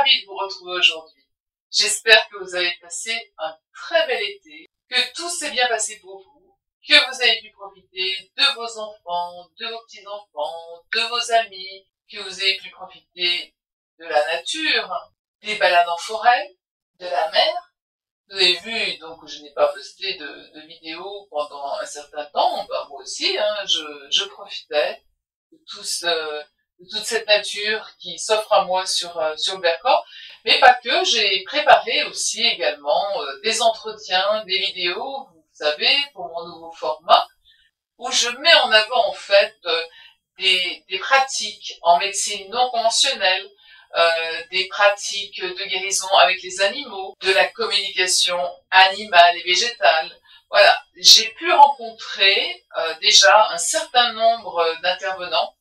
ravie de vous retrouver aujourd'hui. J'espère que vous avez passé un très bel été, que tout s'est bien passé pour vous, que vous avez pu profiter de vos enfants, de vos petits-enfants, de vos amis, que vous avez pu profiter de la nature, des balades en forêt, de la mer. Vous avez vu, donc je n'ai pas posté de vidéos pendant un certain temps, moi aussi, je profitais de toute cette nature qui s'offre à moi sur le Vercors, mais pas que, j'ai préparé aussi également des entretiens, des vidéos, vous savez, pour mon nouveau format, où je mets en avant en fait des pratiques en médecine non conventionnelle, des pratiques de guérison avec les animaux, de la communication animale et végétale. Voilà, j'ai pu rencontrer déjà un certain nombre d'intervenants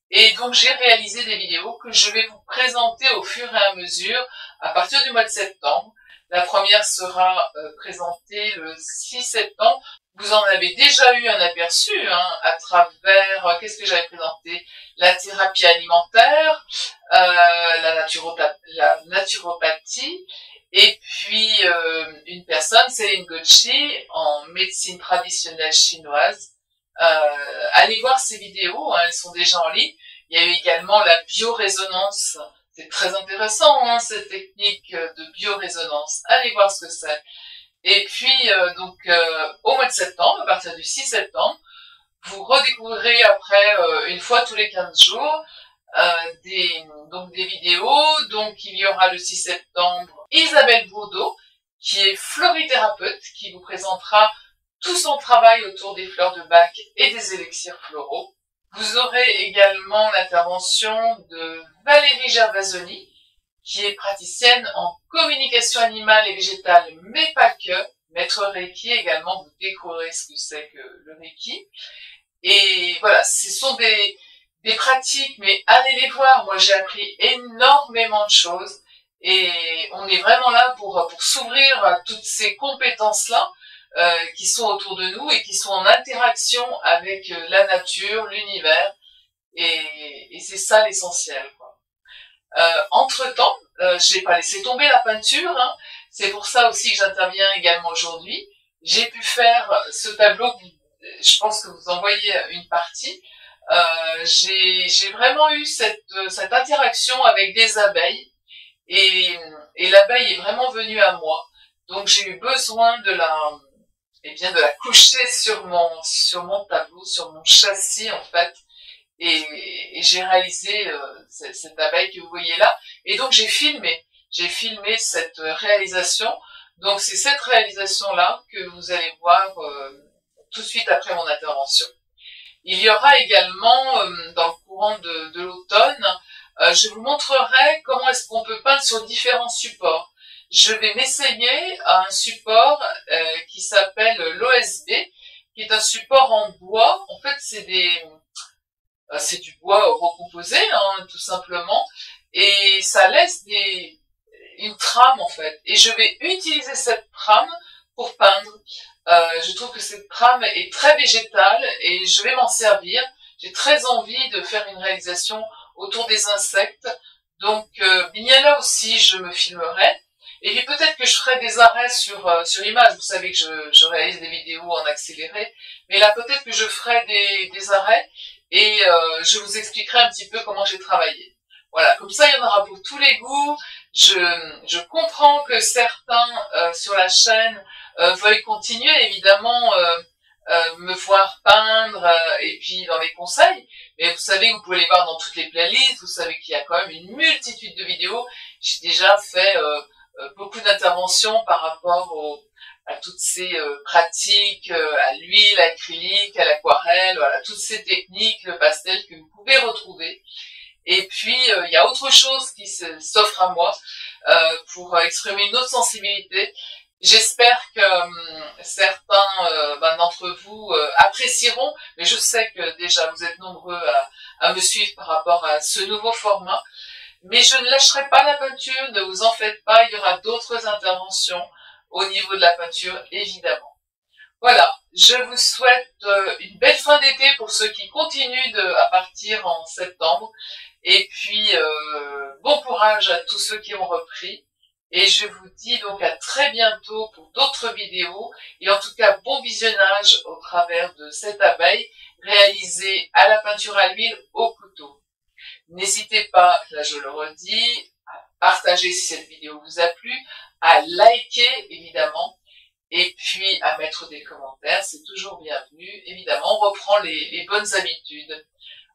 et donc j'ai réalisé des vidéos que je vais vous présenter au fur et à mesure à partir du mois de septembre. La première sera présentée le 6 septembre. Vous en avez déjà eu un aperçu à travers, qu'est-ce que j'avais présenté? La thérapie alimentaire, la naturopathie, et puis une personne, Céline Gauchi, en médecine traditionnelle chinoise. Allez voir ces vidéos, elles sont déjà en ligne. Il y a eu également la biorésonance. C'est très intéressant, cette technique de biorésonance. Allez voir ce que c'est. Et puis, au mois de septembre, à partir du 6 septembre, vous redécouvrirez après, une fois tous les 15 jours, des vidéos. Donc, il y aura le 6 septembre, Isabelle Bourdeau, qui est florithérapeute, qui vous présentera tout son travail autour des fleurs de Bach et des élixirs floraux. Vous aurez également l'intervention de Valérie Gervasoni, qui est praticienne en communication animale et végétale, mais pas que, maître Reiki également, vous découvrirez ce que c'est que le Reiki. Et voilà, ce sont des pratiques, mais allez les voir, moi j'ai appris énormément de choses, et on est vraiment là pour s'ouvrir à toutes ces compétences-là, qui sont autour de nous et qui sont en interaction avec la nature, l'univers, et c'est ça l'essentiel, quoi. Entre-temps, j'ai pas laissé tomber la peinture, c'est pour ça aussi que j'interviens également aujourd'hui. J'ai pu faire ce tableau, je pense que vous en voyez une partie. J'ai vraiment eu cette interaction avec des abeilles, et l'abeille est vraiment venue à moi. Donc j'ai eu besoin de la coucher sur mon tableau, sur mon châssis en fait, et j'ai réalisé cette abeille que vous voyez là, et donc j'ai filmé cette réalisation. Donc c'est cette réalisation là que vous allez voir tout de suite après mon intervention. Il y aura également dans le courant de l'automne, je vous montrerai comment est-ce qu'on peut peindre sur différents supports. Je vais m'essayer à un support qui s'appelle l'OSB, qui est un support en bois. En fait, c'est du bois recomposé, tout simplement, et ça laisse une trame en fait. Et je vais utiliser cette trame pour peindre. Je trouve que cette trame est très végétale et je vais m'en servir. J'ai très envie de faire une réalisation autour des insectes. Donc, bien là aussi, je me filmerai. Et puis peut-être que je ferai des arrêts sur image. Vous savez que je réalise des vidéos en accéléré. Mais là, peut-être que je ferai des arrêts et je vous expliquerai un petit peu comment j'ai travaillé. Voilà, comme ça, il y en aura pour tous les goûts. Je comprends que certains sur la chaîne veuillent continuer, évidemment, me voir peindre et puis dans les conseils. Mais vous savez, vous pouvez les voir dans toutes les playlists. Vous savez qu'il y a quand même une multitude de vidéos. J'ai déjà fait beaucoup d'interventions par rapport à toutes ces pratiques, à l'huile, à l'acrylique, à l'aquarelle, voilà, toutes ces techniques, le pastel que vous pouvez retrouver. Et puis, il y a autre chose qui s'offre à moi pour exprimer une autre sensibilité. J'espère que certains d'entre vous apprécieront, mais je sais que déjà vous êtes nombreux à me suivre par rapport à ce nouveau format. Mais je ne lâcherai pas la peinture, ne vous en faites pas, il y aura d'autres interventions au niveau de la peinture, évidemment. Voilà, je vous souhaite une belle fin d'été pour ceux qui continuent à partir en septembre. Et puis, bon courage à tous ceux qui ont repris. Et je vous dis donc à très bientôt pour d'autres vidéos. Et en tout cas, bon visionnage au travers de cette abeille réalisée à la peinture à l'huile au couteau. N'hésitez pas, là je le redis, à partager si cette vidéo vous a plu, à liker évidemment, et puis à mettre des commentaires, c'est toujours bienvenu. Évidemment, on reprend les bonnes habitudes.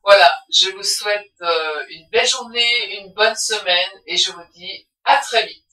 Voilà, je vous souhaite une belle journée, une bonne semaine, et je vous dis à très vite.